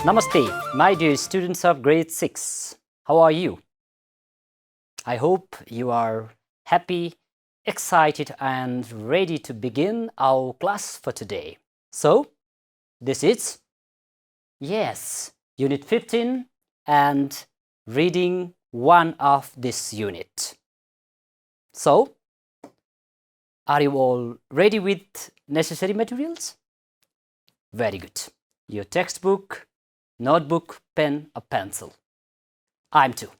Namaste, my dear students of grade 6. How are you? I hope you are happy, excited and ready to begin our class for today. So, this is, yes, Unit 15 and reading 1 of this unit. So, are you all ready with necessary materials? Very good. Your textbook, notebook, pen, a pencil. I'm too.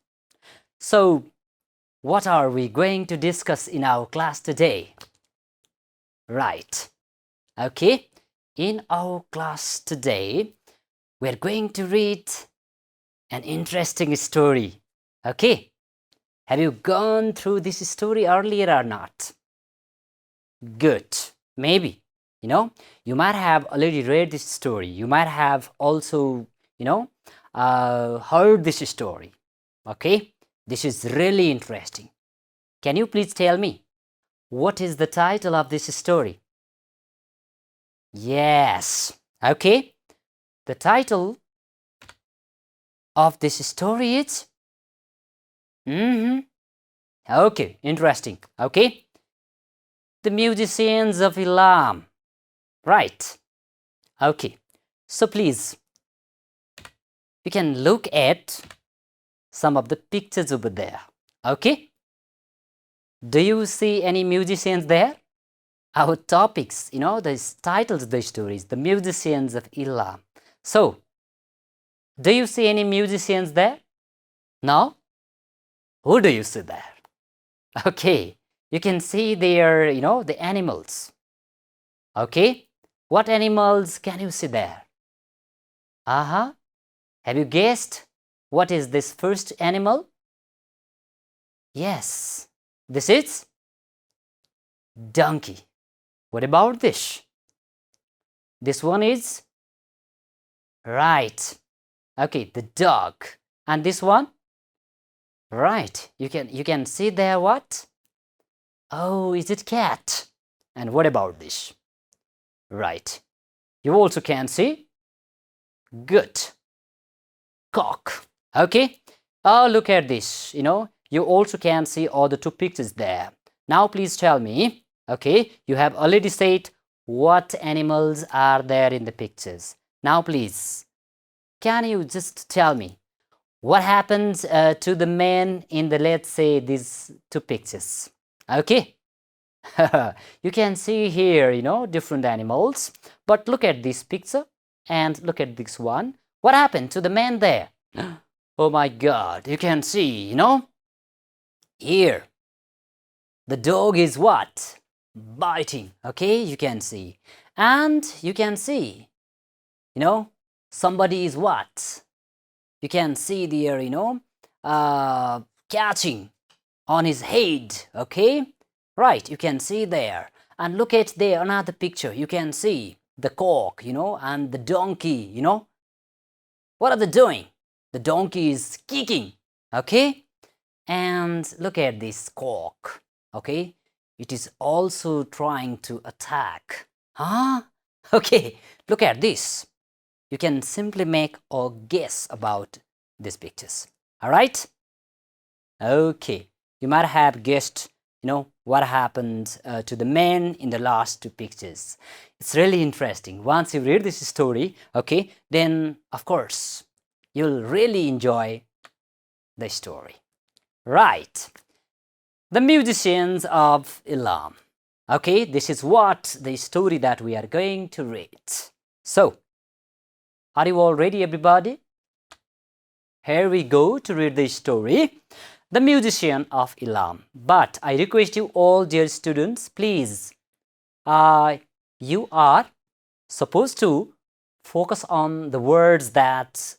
So, what are we going to discuss in our class today? Right. Okay. In our class today, we're going to read an interesting story. Okay. Have you gone through this story earlier or not? Good. Maybe. You might have already read this story. You might have also, heard this story. Okay. This is really interesting. Can you please tell me, what is the title of this story? Yes. Okay. The title of this story is? Okay, interesting. Okay. The Musicians of Elam. Right. Okay. So please, you can look at some of the pictures over there. Okay. Do you see any musicians there? Our topics, the titles of the stories, the Musicians of Elam. So, do you see any musicians there? No? Who do you see there? Okay, you can see there, the animals. Okay, what animals can you see there? Have you guessed what is this first animal? Yes, this is donkey. What about this? This one is? Right. Okay, the dog. And this one? Right. You can see there what? Oh, is it cat? And what about this? Right. You also can see? Good. Cock. Okay. Oh, look at this. You also can see all the two pictures there. Now please tell me, okay, you have already said what animals are there in the pictures. Now please, can you just tell me what happens to the man in the, let's say, these two pictures? Okay. You can see here, different animals. But look at this picture and look at this one. What happened to the man there? Oh my God, you can see, here. The dog is what? Biting. Okay, you can see. And you can see, somebody is what? You can see there, catching on his head. Okay, right, you can see there. And look at there, another picture. You can see the cock, and the donkey, What are they doing? The donkey is kicking. Okay, and look at this cock. Okay, it is also trying to attack. Okay, look at this. You can simply make a guess about these pictures. All right? Okay, you might have guessed, what happened to the men in the last two pictures. It's really interesting. Once you read this story, okay, then of course, you'll really enjoy the story. Right. The Musicians of Elam. Okay, this is what the story that we are going to read. So, are you all ready, everybody? Here we go to read the story, The Musician of Elam. But I request you all, dear students, please, you are supposed to focus on the words that,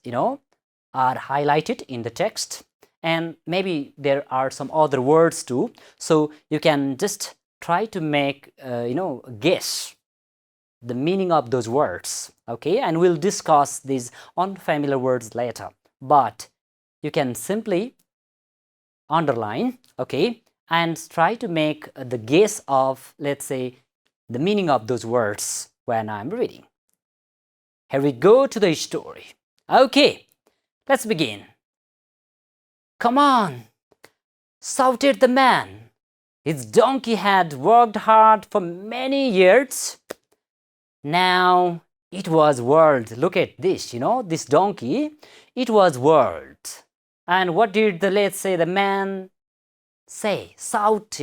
are highlighted in the text. And maybe there are some other words too. So you can just try to make, guess the meaning of those words. Okay, and we'll discuss these unfamiliar words later. But you can simply underline, okay, and try to make the guess of, let's say, the meaning of those words when I'm reading. Here we go to the story. Okay, let's begin. Come on, shouted the man. His donkey had worked hard for many years. Now it was whirled. Look at this, this donkey, it was whirled. And what did let's say, the man say? Shout,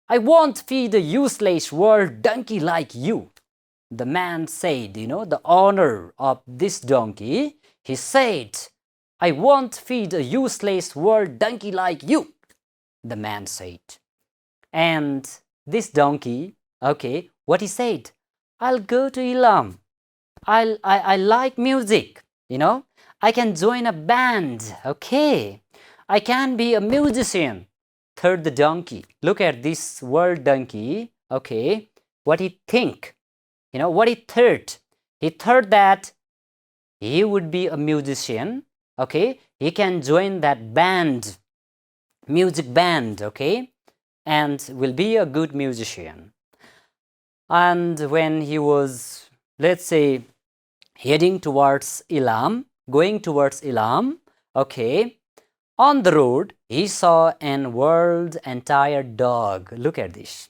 I won't feed a useless whirled donkey like you. The man said, the owner of this donkey, he said, I won't feed a useless whirled donkey like you. The man said. And this donkey, okay, what he said? I'll go to Elam. I like music, I can join a band, okay. I can be a musician. Third the donkey. Look at this word donkey, okay. What he think? What he thought? He thought that he would be a musician, okay. He can join that band, music band, okay, and will be a good musician. And when he was, let's say, heading towards Elam, going towards Elam, okay, on the road, he saw an world tired dog. Look at this.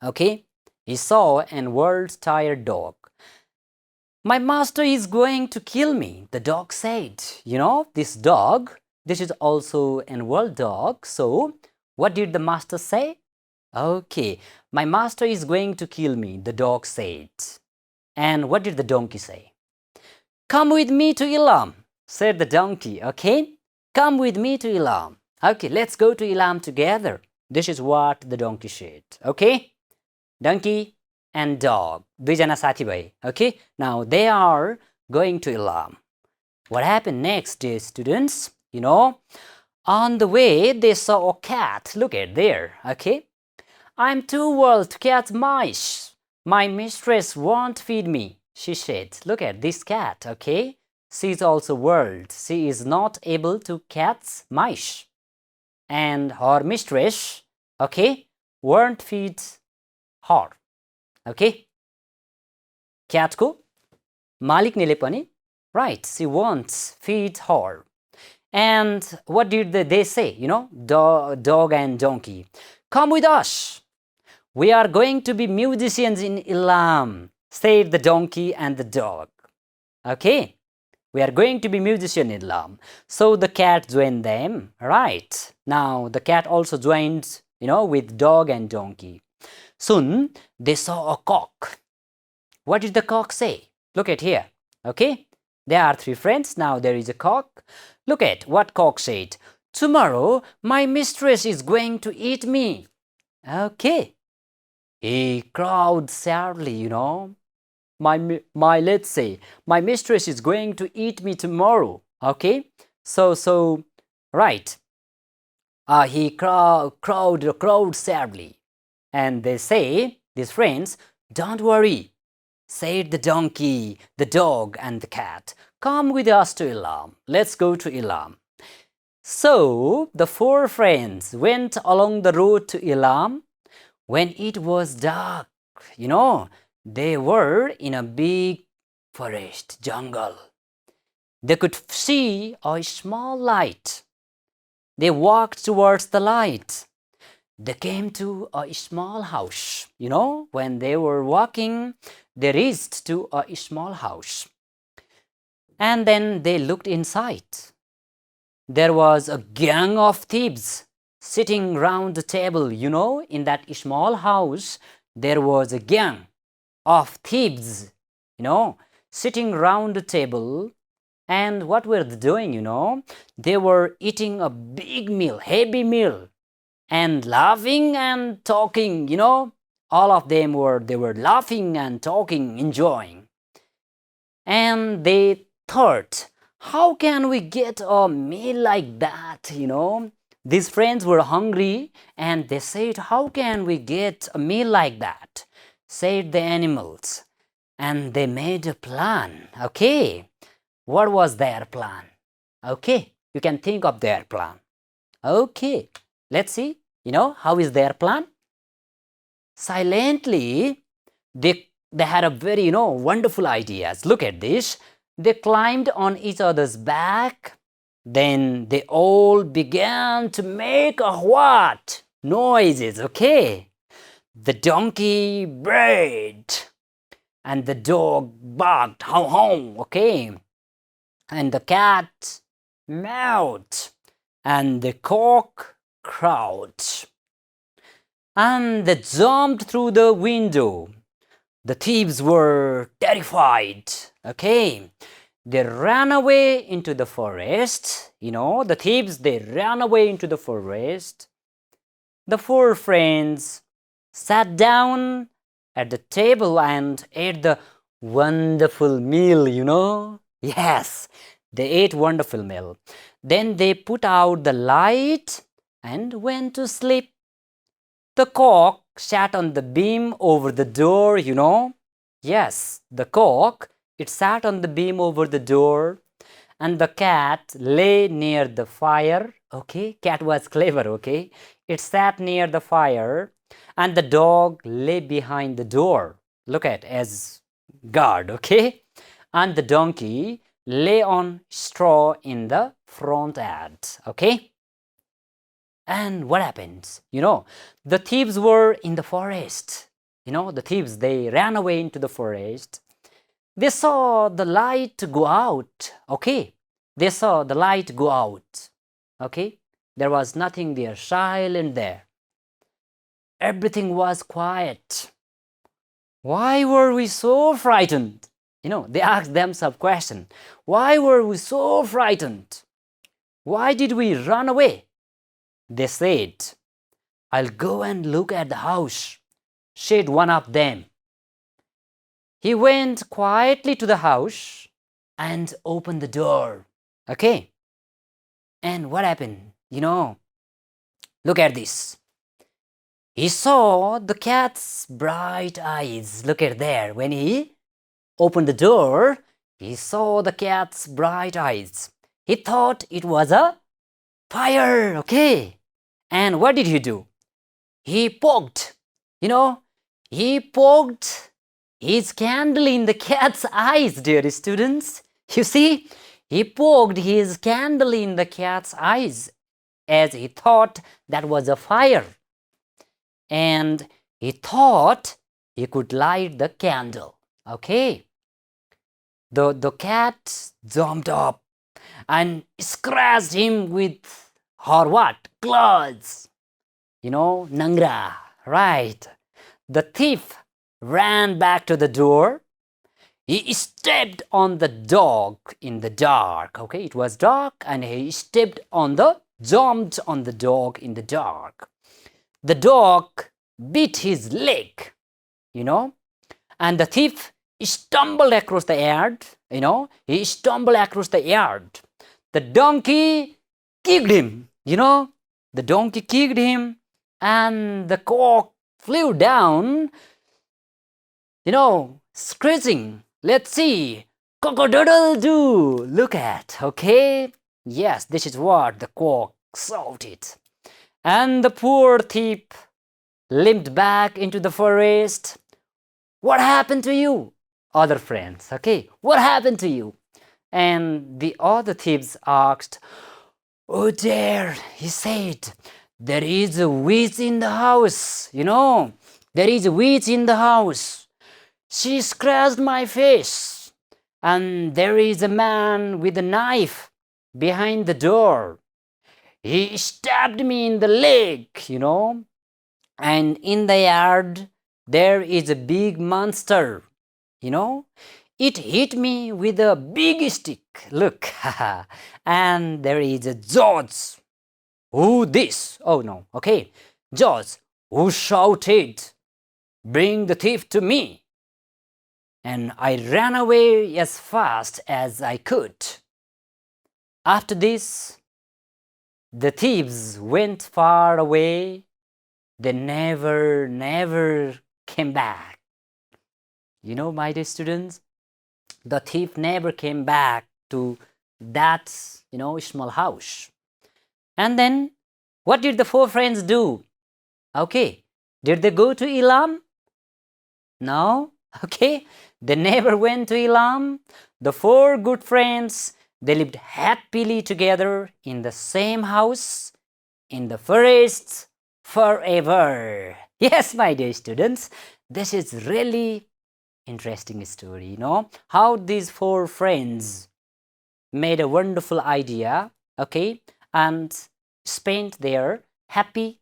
Okay, he saw an world tired dog. My master is going to kill me, the dog said. This dog, this is also an world dog. So, what did the master say? Okay, my master is going to kill me, the dog said. And what did the donkey say? Come with me to Elam, said the donkey, okay? Come with me to Elam. Okay, let's go to Elam together. This is what the donkey said, okay? Donkey and dog, दुईजना साथी भए, okay? Now they are going to Elam. What happened next is, students, on the way they saw a cat. Look at there, okay? I'm too old to catch mice. My mistress won't feed me, she said. Look at this cat, okay? She is also old. She is not able to catch mice. And her mistress, okay, won't feed her, okay? Catको मालिकनीले पनि, right, she won't feed her. And what did they say? Dog and donkey. Come with us. We are going to be musicians in Elam, said the donkey and the dog. Okay, we are going to be musicians in Elam. So the cat joined them, right? Now the cat also joined, with dog and donkey. Soon they saw a cock. What did the cock say? Look at here, okay? There are three friends. Now there is a cock. Look at what cock said. Tomorrow my mistress is going to eat me. Okay. He crowed sadly, let's say, my mistress is going to eat me tomorrow. Okay. So, right. He crowed sadly. And they say, these friends, don't worry, said the donkey, the dog, and the cat. Come with us to Elam. Let's go to Elam. So the four friends went along the road to Elam. When it was dark, they were in a big forest, jungle. They could see a small light. They walked towards the light. They came to a small house. When they were walking, they reached to a small house. And then they looked inside. There was a gang of thieves sitting round the table. In that small house, there was a gang of thieves, sitting round the table. And what were they doing, They were eating a big meal, heavy meal, and laughing and talking, All of them were laughing and talking, enjoying. And they thought, how can we get a meal like that, These friends were hungry and they said, how can we get a meal like that? Said the animals. And they made a plan, okay? What was their plan? Okay, you can think of their plan. Okay, let's see, how is their plan? Silently, they had a very, wonderful ideas. Look at this. They climbed on each other's back. Then they all began to make a what? Noises, okay? The donkey brayed and the dog barked, how how, okay? And the cat meowed and the cock crowed. And they jumped through the window. The thieves were terrified, okay? They ran away into the forest. The thieves, they ran away into the forest. The four friends sat down at the table and ate the wonderful meal. Yes, they ate wonderful meal. Then they put out the light and went to sleep. The cock sat on the beam over the door, Yes, the cock, it sat on the beam over the door. And the cat lay near the fire. Okay, cat was clever, okay? It sat near the fire. And the dog lay behind the door. Look at, as guard, okay? And the donkey lay on straw in the front yard, okay? And what happens? The thieves were in the forest. The thieves, they ran away into the forest. They saw the light go out, okay? They saw the light go out, okay? There was nothing there, silent there. Everything was quiet. Why were we so frightened? They asked themselves a question. Why were we so frightened? Why did we run away? They said, I'll go and look at the house, said one of them. He went quietly to the house and opened the door. Okay? And what happened? Look at this. He saw the cat's bright eyes. Look at there. When he opened the door, he saw the cat's bright eyes. He thought it was a fire. Okay? And what did he do? He poked. He poked his candle in the cat's eyes, dear students. You see, he poked his candle in the cat's eyes as he thought that was a fire. And he thought he could light the candle. Okay. The cat jumped up and scratched him with her what? Claws. Nangra. Right. The thief ran back to the door. He stepped on the dog in the dark. Okay, it was dark and he jumped on the dog in the dark. The dog bit his leg, and the thief stumbled across the yard. He stumbled across the yard. The donkey kicked him, the donkey kicked him and the cock flew down, screeching. Let's see, cock-a-doodle-doo, look at, okay? Yes, this is what the cock shouted. And the poor thief limped back into the forest. What happened to you? Other friends, okay? What happened to you? And the other thieves asked, oh dear, he said, there is a witch in the house, there is a witch in the house. She scratched my face, and there is a man with a knife behind the door. He stabbed me in the leg, and in the yard there is a big monster, It hit me with a big stick, look, and there is a judge. Who this? Oh no, okay. Judge, who shouted, bring the thief to me. And I ran away as fast as I could. After this, the thieves went far away. They never came back. My dear students, the thief never came back to that, small house. And then, what did the four friends do? Okay, did they go to Elam? No, okay, they never went to Elam. The four good friends, they lived happily together in the same house, in the forest, forever. Yes, my dear students, this is really interesting story, you know, how these four friends made a wonderful idea, okay, and spent their happy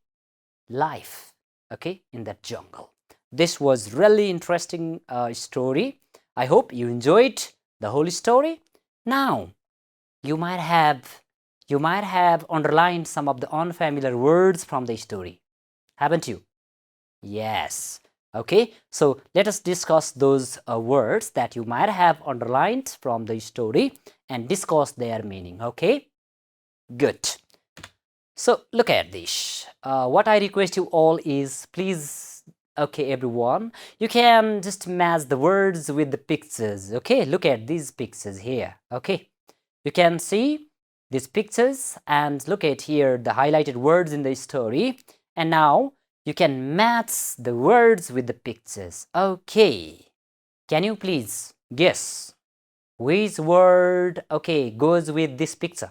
life, okay, in that jungle. This was really interesting story. I hope you enjoyed the whole story. Now, you might have underlined some of the unfamiliar words from the story, haven't you? Yes. Okay, so let us discuss those words that you might have underlined from the story and discuss their meaning. Okay, good. So look at this. What I request you all is, please, okay, everyone, you can just match the words with the pictures. Okay, look at these pictures here. Okay, you can see these pictures and look at here the highlighted words in the story, and now you can match the words with the pictures. Okay, can you please guess which word, okay, goes with this picture?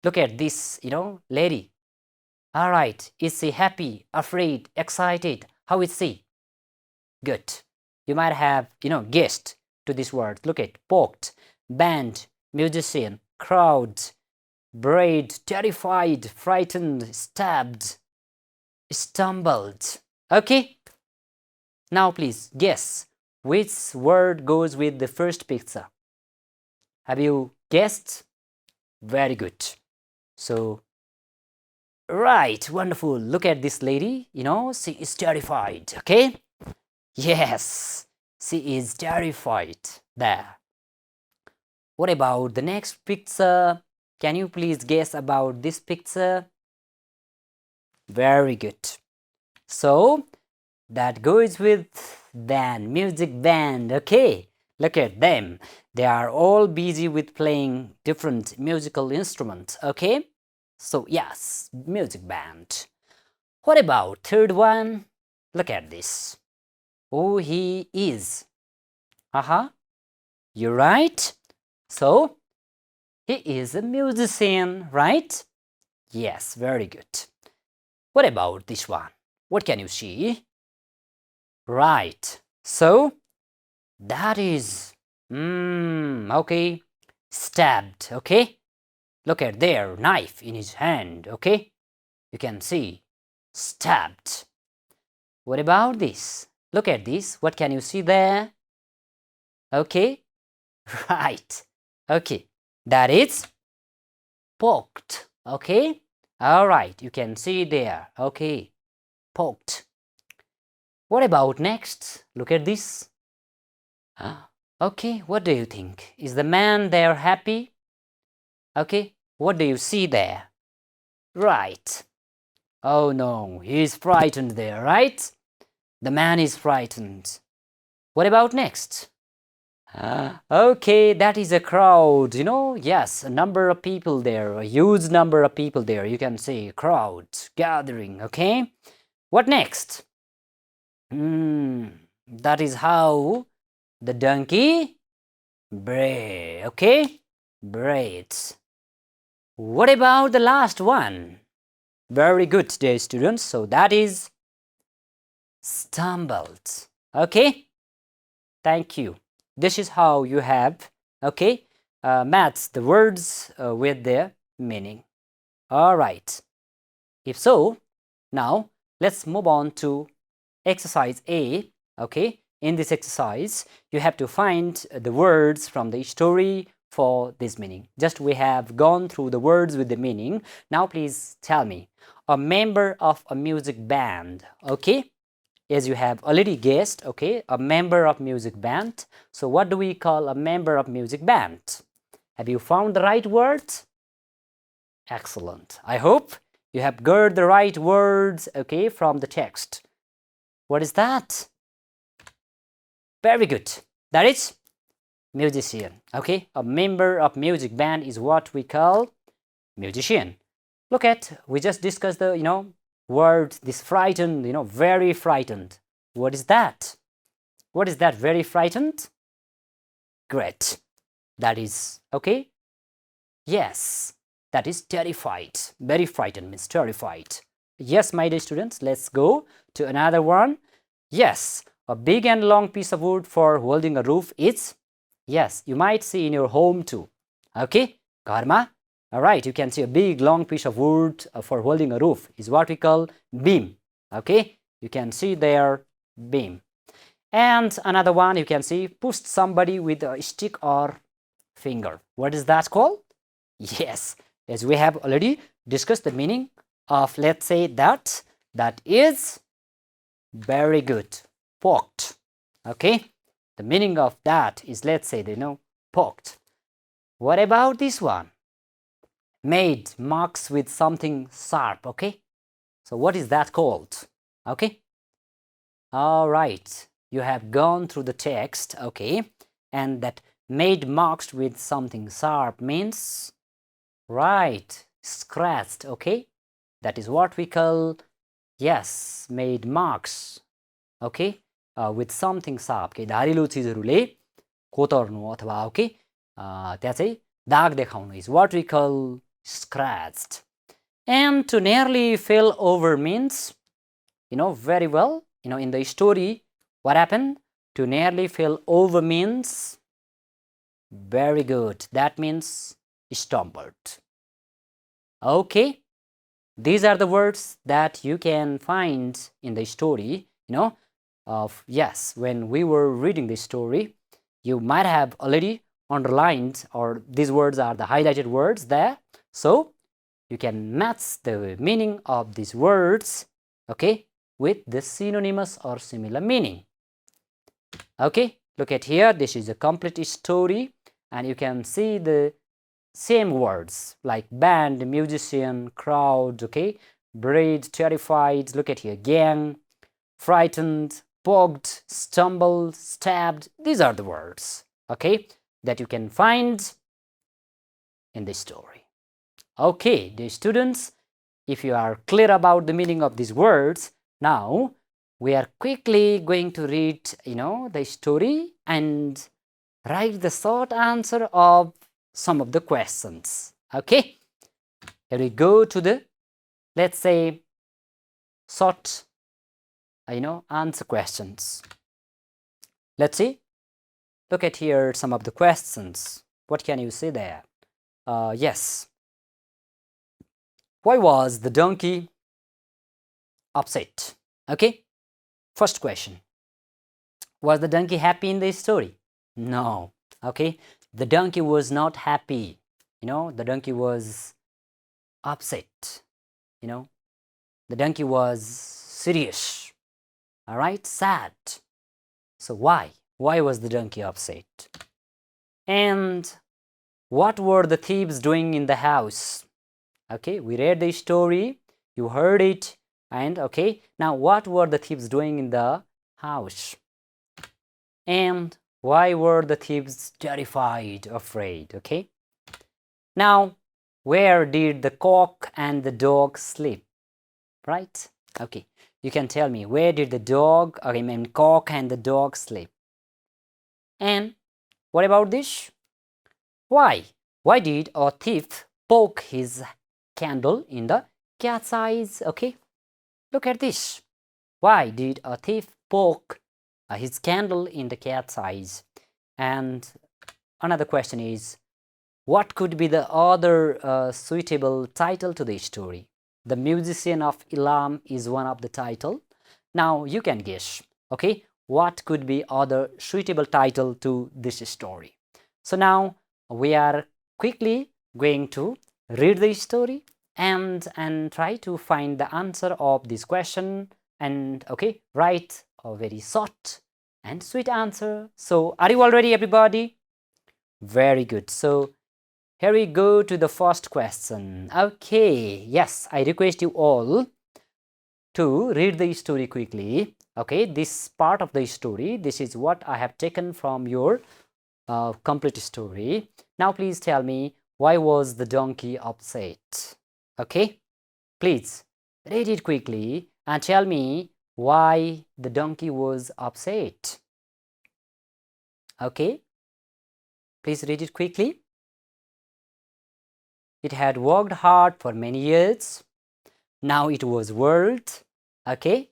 Look at this, you know, lady. All right, is she happy, afraid, excited? How is she? Good. You might have, you know, guessed to this word. Look at poked, band, musician, crowd, braid, terrified, frightened, stabbed, stumbled. Okay? Now please guess which word goes with the first picture. Have you guessed? Very good. So, right, wonderful. Look at this lady, you know, she is terrified, okay? Yes, she is terrified there. What about the next picture? Can you please guess about this picture? Very good. So, that goes with band, music band, okay? Look at them. They are all busy with playing different musical instruments, okay? So, yes, music band. What about third one? Look at this. Who he is. You're right. So, he is a musician, right? Yes, very good. What about this one? What can you see? Right. So, that is, okay, stabbed, okay? Look at there, knife in his hand, okay? You can see, stabbed. What about this? Look at this, what can you see there? Okay, right, okay, that is poked, okay? All right, you can see there, okay, poked. What about next? Look at this. Okay, what do you think? Is the man there happy? Okay, what do you see there? Right. Oh no, he is frightened there, right? The man is frightened. What about next? Okay, that is a crowd, you know, yes, a number of people there, a huge number of people there, you can see crowd, gathering, okay? What next? That is how the donkey bray, okay? Braids. What about the last one? Very good, dear students. So that is stumbled. Okay? Thank you. This is how you have, okay, matched the words with their meaning. All right. If so, now let's move on to exercise A. Okay? In this exercise, you have to find the words from the story for this meaning. Just we have gone through the words with the meaning. Now please tell me, a member of a music band, okay? As you have already guessed, okay, a member of music band. So what do we call a member of music band? Have you found the right word? Excellent. I hope you have got the right words, okay, from the text. What is that? Very good. That is musician, okay? A member of music band is what we call musician. Look at, we just discussed the, you know, word, this frightened, you know, very frightened. What is that? What is that, very frightened? Great. That is okay. Yes, that is terrified. Very frightened means terrified. Yes, my dear students, let's go to another one. Yes, a big and long piece of wood for holding a roof is, yes, you might see in your home too. Okay, Karma. All right, you can see a big long piece of wood for holding a roof is what we call beam. Okay, you can see there beam. And another one you can see pushed somebody with a stick or finger. What is that called? Yes, as we have already discussed the meaning of, let's say, that is very good, poked. Okay, the meaning of that is, let's say, poked. What about this one? Made marks with something sharp. Okay, so what is that called? Okay, all right, you have gone through the text. Okay, and that made marks with something sharp means, right, scratched. Okay, that is what we call, yes, made marks. Okay, with something sharp. के धारिलो चिजहरूले कोतर्नु अथवा okay त्यहाँ चाहिँ दाग देखाउनु is what we call scratched. And to nearly fell over means, very well, in the story, what happened? To nearly fell over means, very good, that means stumbled. Okay, these are the words that you can find in the story, of, yes, when we were reading this story, you might have already underlined, or these words are the highlighted words there. So you can match the meaning of these words, okay, with the synonymous or similar meaning. Okay, look at here, this is a complete story, and you can see the same words like band, musician, crowd, okay, braid, terrified, look at here, gang, frightened, poked, stumbled, stabbed. These are the words, okay, that you can find in this story. Okay, dear students, if you are clear about the meaning of these words, now we are quickly going to read, the story and write the short answer of some of the questions. Okay, here we go to the, let's say, short, answer questions. Let's see. Look at here some of the questions. What can you see there? Yes. Why was the donkey upset? Okay. First question. Was the donkey happy in this story? No. Okay. The donkey was not happy. The donkey was upset. The donkey was serious. All right, sad. So why? Why was the donkey upset? And what were the thieves doing in the house? Okay, we read the story, you heard it, and okay, now what were the thieves doing in the house? And why were the thieves terrified, afraid? Okay, now where did the cock and the dog sleep? Right? Okay, you can tell me, where did the cock and the dog sleep? And what about this? Why? Why did a thief poke his candle in the cat's eyes? Okay, look at this. Why did a thief poke his candle in the cat's eyes? And another question is, what could be the other suitable title to this story? The Musician of Elam is one of the title. Now you can guess, okay, what could be other suitable title to this story. So now we are quickly going to read the story and try to find the answer of this question, and okay, write a very short and sweet answer. So are you all ready, everybody? Very good. So here we go to the first question. Okay, yes, I request you all to read the story quickly. Okay, this part of the story, this is what I have taken from your complete story. Now please tell me, why was the donkey upset? Okay, please read it quickly and tell me why the donkey was upset. Okay, Please read it quickly. It had worked hard for many years. Now it was world. Okay.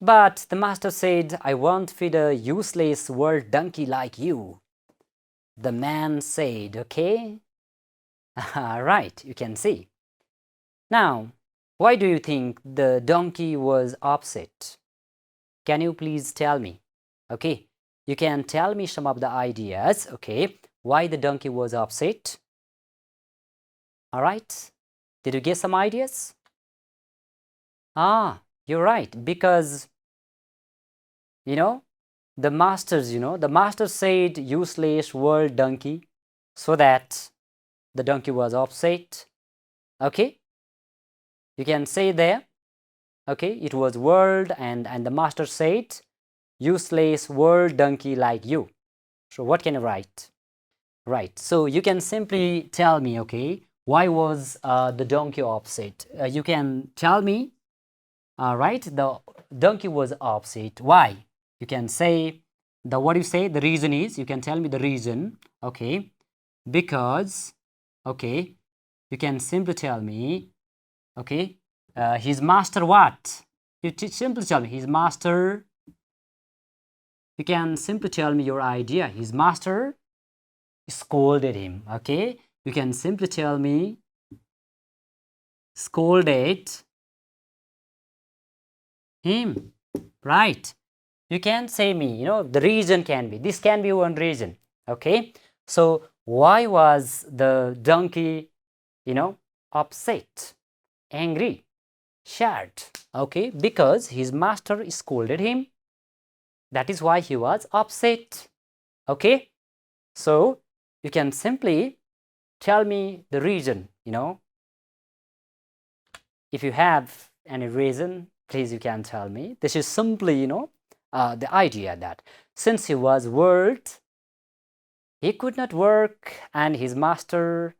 But the master said, I won't feed a useless world donkey like you. The man said, okay. Right, you can see. Now, why do you think the donkey was upset? Can you please tell me? Okay, you can tell me some of the ideas, okay, why the donkey was upset. All right, did you get some ideas? You're right, because, the master said useless world donkey, so that the donkey was upset. Okay, you can say there, okay, it was world, and the master said useless world donkey like you. So what can you write? Right, so you can simply tell me, okay, why was the donkey upset? You can tell me, right, the donkey was upset. Why? You can say what do you say? The reason is, you can tell me the reason, okay, because, okay, you can simply tell me, okay, his master what? You simply tell me his master. You can simply tell me your idea. His master scolded him. Okay, you can simply tell me scolded him. Right, you can say me, the reason can be, this can be one reason. Okay, so why was the donkey, upset, angry, sad? Okay, because his master scolded him. That is why he was upset. Okay, so you can simply tell me the reason. If you have any reason, please, you can tell me. This is simply, the idea that since he was world, he could not work, and his master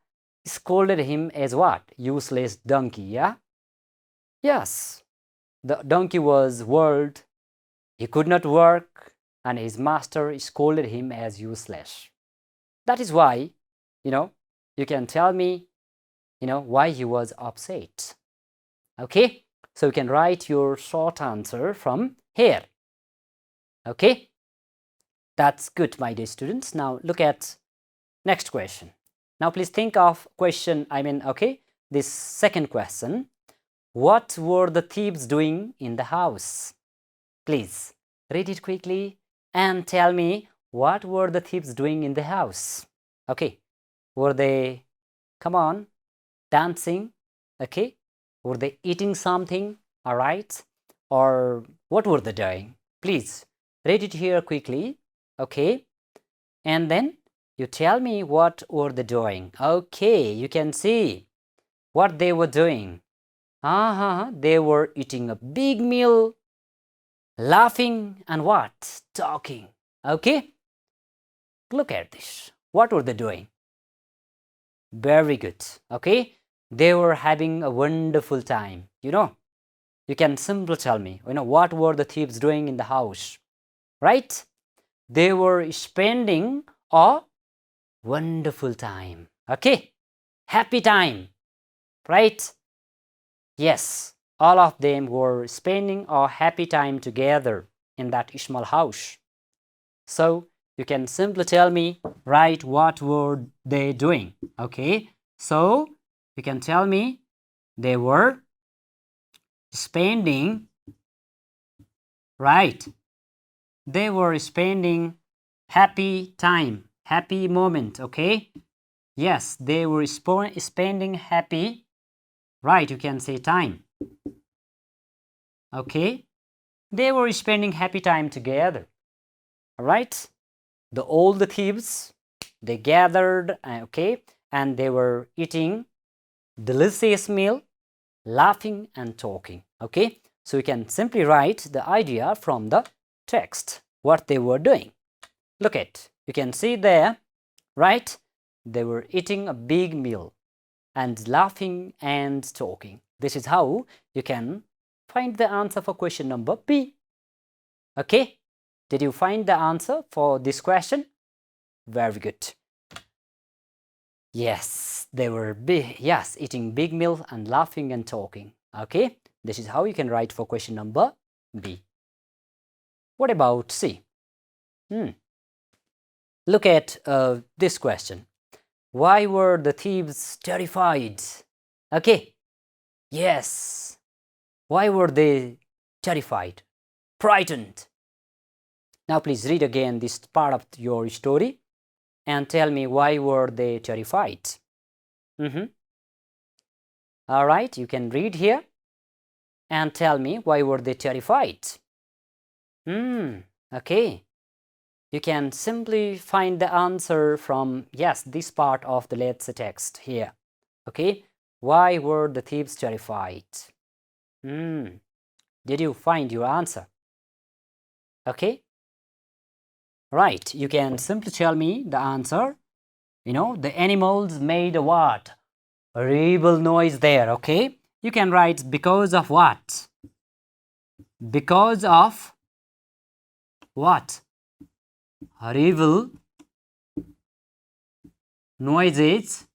scolded him as what? Useless donkey, yeah? Yes, the donkey was world, he could not work, and his master scolded him as useless. That is why, you can tell me, why he was upset. Okay, so you can write your short answer from here. Okay, that's good, my dear students. Now look at next question. Now please think of question, okay, this second question. What were the thieves doing in the house? Please read it quickly and tell me, what were the thieves doing in the house? Okay, were they, come on, dancing? Okay, were they eating something? All right, or what were they doing? Please read it here quickly. Okay, and then you tell me what were they doing. Okay, you can see what they were doing. They were eating a big meal, laughing, and what? Talking. Okay, look at this. What were they doing? Very good. Okay, they were having a wonderful time. You can simply tell me, what were the thieves doing in the house? Right, they were spending a wonderful time. Okay, happy time. Right, yes, all of them were spending a happy time together in that small house. So you can simply tell me, right, what were they doing? Okay, so you can tell me they were spending, right, they were spending happy time, happy moment. Okay, yes, they were spending happy, right, you can say time. Okay, they were spending happy time together. All right, all the thieves, they gathered, okay, and they were eating delicious meal, laughing and talking. Okay, so you can simply write the idea from the text, what they were doing. Look at, you can see there, right, they were eating a big meal and laughing and talking. This is how you can find the answer for question number B. Okay, did you find the answer for this question? Very good. Yes, they were big, yes, eating big meal and laughing and talking. Okay, this is how you can write for question number B. What about C? Look at this question. Why were the thieves terrified? Okay, yes. Why were they terrified? Frightened. Now please read again this part of your story and tell me why were they terrified. All right, you can read here and tell me why were they terrified. Okay. You can simply find the answer from, yes, this part of the let's text here. Okay, why were the thieves terrified? Did you find your answer? Okay, right, you can simply tell me the answer. You know, the animals made a what? Horrible noise there, okay? You can write because of what? Because of what? Horrible noises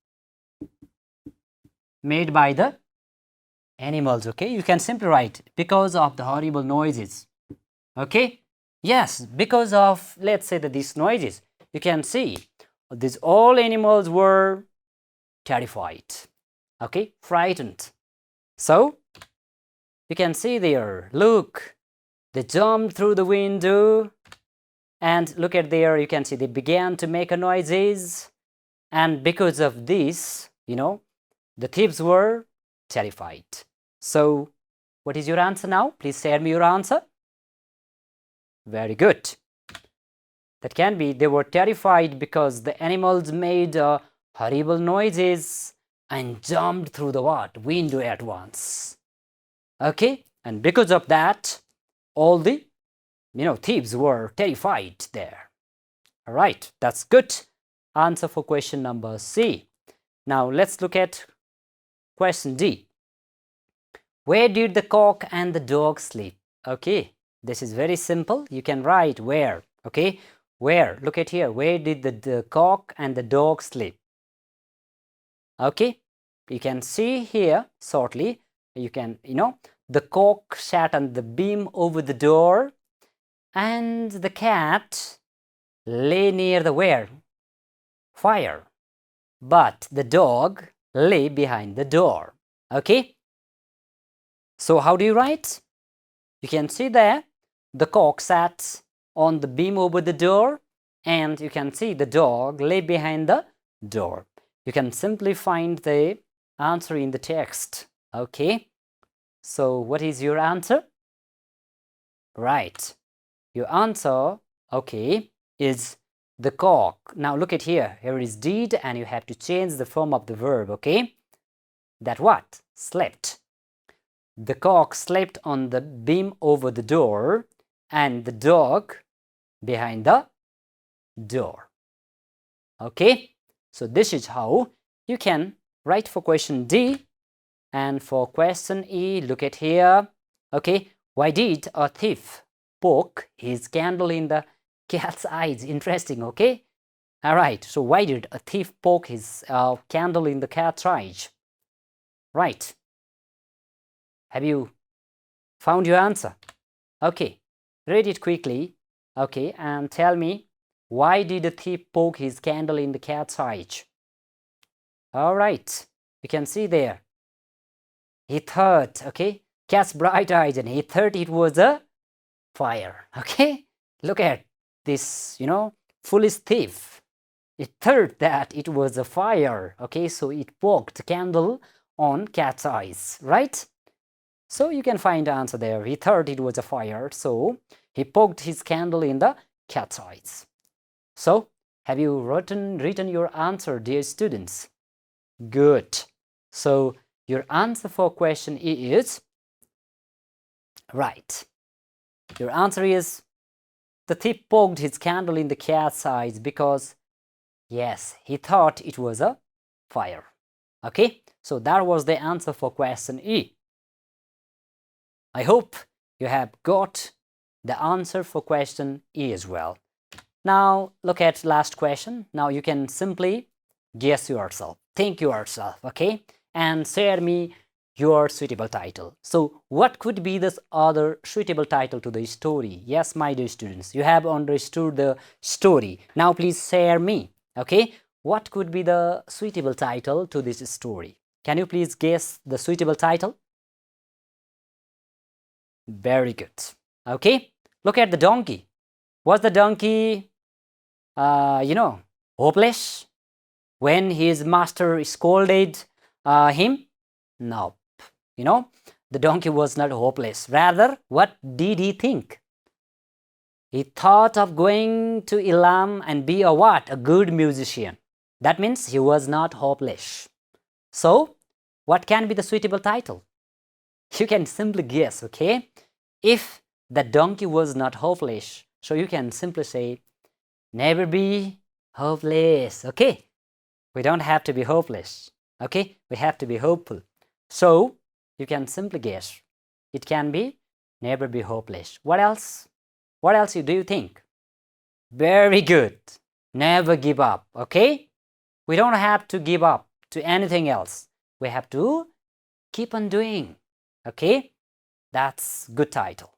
made by the animals. Okay, you can simply write because of the horrible noises. Okay, yes, because of, let's say that these noises, you can see these all animals were terrified. Okay, frightened. So you can see there, look, they jumped through the window, and look at there, you can see they began to make a noises, and because of this, you know, the thieves were terrified. So what is your answer now? Please share me your answer. Very good. That can be they were terrified because the animals made horrible noises and jumped through the what? Window at once. Okay, and because of that, all the thieves were terrified there. All right, that's good answer for question number C. Now let's look at question D. Where did the cock and the dog sleep? Okay, this is very simple. You can write where. Okay, where? Look at here. Where did the cock and the dog sleep? Okay, you can see here shortly. You can, the cock sat on the beam over the door, and the cat lay near the where? Fire. But the dog lay behind the door. Okay, so how do you write? You can see there the cock sat on the beam over the door, and you can see the dog lay behind the door. You can simply find the answer in the text. Okay, so what is your answer? Right, your answer, okay, is the cock. Now look at here. Here is did, and you have to change the form of the verb. Okay, that what? Slept. The cock slept on the beam over the door, and the dog behind the door. Okay, so this is how you can write for question D. And for question E, look at here. Okay, why did a thief poke his candle in the cat's eyes? Interesting. Okay, all right, so why did a thief poke his candle in the cat's eyes? Right, have you found your answer? Okay, read it quickly. Okay, and tell me, why did the thief poke his candle in the cat's eyes? All right, you can see there. He thought, okay, cat's bright eyes, and he thought it was a fire. Okay, look at this, foolish thief. It thought that it was a fire. Okay, so it poked the candle on cat's eyes, right? So you can find the answer there. He thought it was a fire, so he poked his candle in the cat's eyes. So, have you written your answer, dear students? Good. So, your answer for question E is right. Your answer is the thief poked his candle in the cat's eyes because, yes, he thought it was a fire. Okay, so that was the answer for question E. I hope you have got the answer for question E as well. Now look at last question. Now you can simply guess yourself, think yourself, okay? And share me your suitable title. So what could be this other suitable title to the story? Yes, my dear students, you have understood the story. Now please share me, okay? What could be the suitable title to this story? Can you please guess the suitable title? Very good. Okay, look at the donkey. Was the donkey, hopeless when his master scolded him? No. The donkey was not hopeless. Rather, what did he think? He thought of going to Elam and be a what? A good musician. That means he was not hopeless. So, what can be the suitable title? You can simply guess, okay? If the donkey was not hopeless, so you can simply say, never be hopeless, okay? We don't have to be hopeless, okay? We have to be hopeful. So, you can simply guess. It can be never be hopeless. What else? What else do you think? Very good. Never give up, okay? We don't have to give up to anything else. We have to keep on doing, okay? That's good title.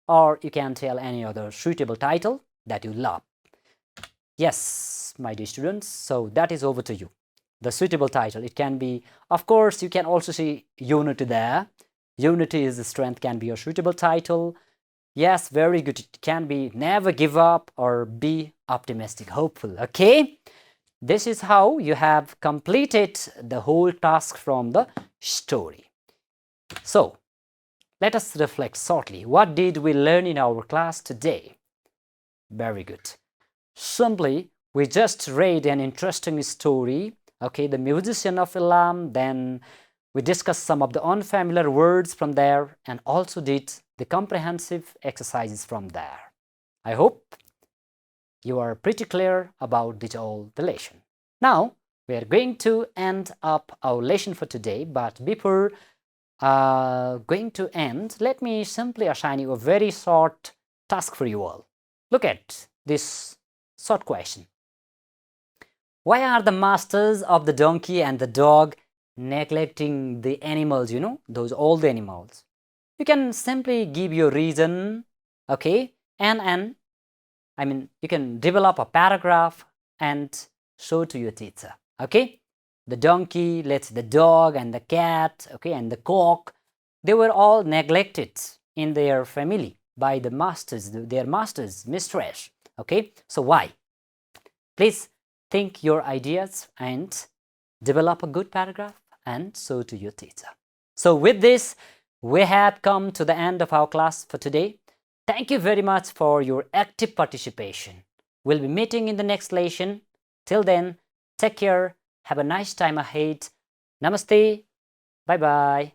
Or you can tell any other suitable title that you love. Yes, my dear students, so that is over to you. The suitable title, it can be, of course, you can also see unity there. Unity is the strength, can be a suitable title. Yes, very good. It can be never give up or be optimistic, hopeful, okay? This is how you have completed the whole task from the story. So, let us reflect shortly. What did we learn in our class today? Very good. Simply, we just read an interesting story, okay, the musician of Elam, then we discussed some of the unfamiliar words from there and also did the comprehensive exercises from there. I hope you are pretty clear about the lesson. Now, we are going to end up our lesson for today, but before going to end, let me simply assign you a very short task for you all. Look at this short question. Why are the masters of the donkey and the dog neglecting the animals, those old animals? You can simply give your reason, okay? And you can develop a paragraph and show to your teacher, okay? The donkey, let's the dog and the cat, okay, and the cock, they were all neglected in their family by the masters, their masters, mistress, okay? So why? Please think your ideas and develop a good paragraph and show to your teacher. So with this, we have come to the end of our class for today. Thank you very much for your active participation. We'll be meeting in the next lesson. Till then, take care. Have a nice time ahead. Namaste. Bye-bye.